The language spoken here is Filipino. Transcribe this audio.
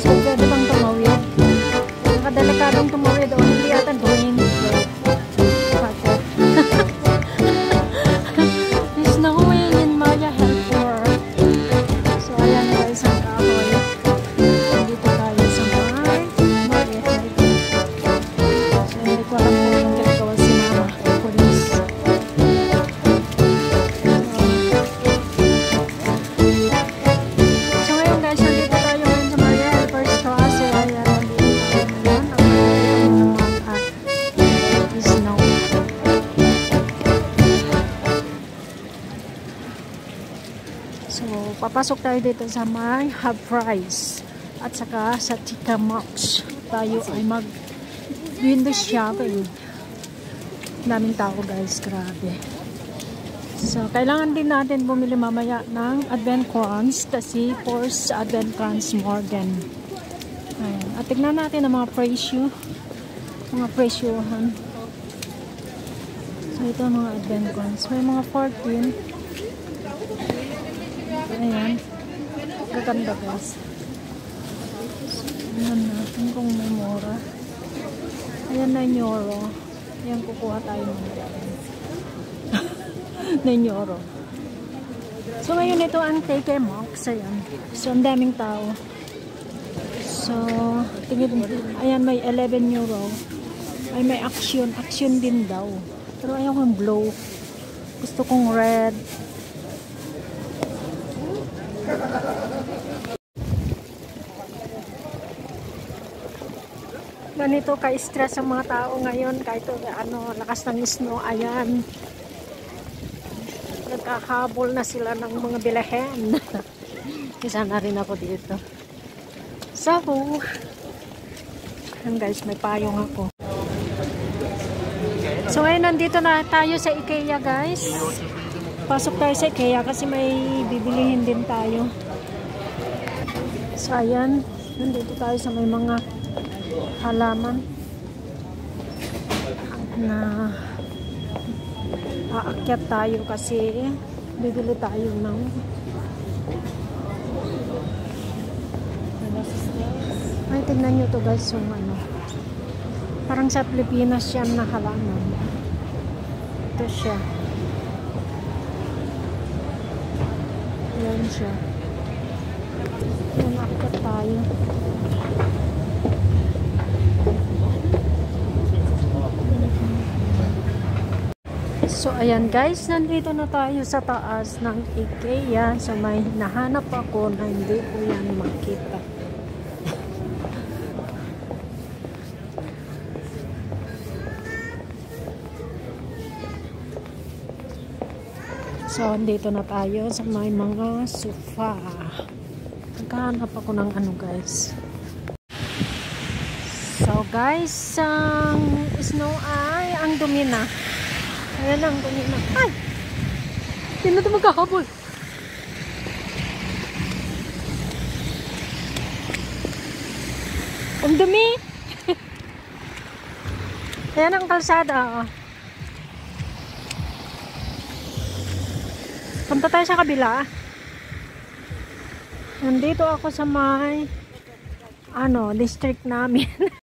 So, pwede bang tumawid? Nakadelikadong tumawid o hindi yata green. Bakit? There's no way in Maya Helper. So, ayan guys ang kahoy. Dito tayo sa Maya Helper. So, hindi ko alam kung yung ginagawa si Mama. Police. So, ngayon guys, nandito tayo ngayon sa Maya Helper Strasse. Ayan, nandito tayo ngayon. Ang nakikita naman is snow. So, papasok tayo dito sa may Hub Price at saka sa Tika Max. Tayo ay mag-window shopping. Daming tao guys, grabe. So, kailangan din natin bumili mamaya ng Advent Crowns kasi Force Advent Crowns Morgan. Ayan. At tignan natin ang mga presyo. Mga presyohan. So, ito ang mga Advent Crowns. May mga 14. Ayan. Gaganda guys. Ayan natin kung may mura. Ayan na euro. Ayan, kukuha tayo ng euro. So ngayon ito ang Take Max. Ayan. So ang daming tao. So tingin, ayan may 11 euro. Ay may action. Action din daw. Pero ayaw kong blow. Gusto kong red. Ganito ka-stress ang mga tao ngayon kahit lakas ng snow. Ayan, nagkakahabol na sila ng mga bilhin. Isa na rin ako dito. So ayan guys, may payong ako. So ngayon nandito na tayo sa IKEA guys. Pasok tayo sa IKEA kasi may bibilihin din tayo. So ayan, nandito tayo sa may mga halaman na aakyat tayo kasi bibili tayo ng ay tignan nyo to guys yung parang sa Pilipinas yan na halaman. Ito siya, yan siya, yan, aakyat tayo. So ayan guys, nandito na tayo sa taas ng IKEA. So may nahanap ako na hindi ko yan makita. So nandito na tayo sa may mga sofa. Naghahanap ako ng guys. So guys, ang snow ay ang dumi na. Ayan lang, dumi na. Ay! Hindi na ito magkahabol. Ang dumi! Ayan ang kalsada. Punta tayo sa kabila. Nandito ako sa may district namin.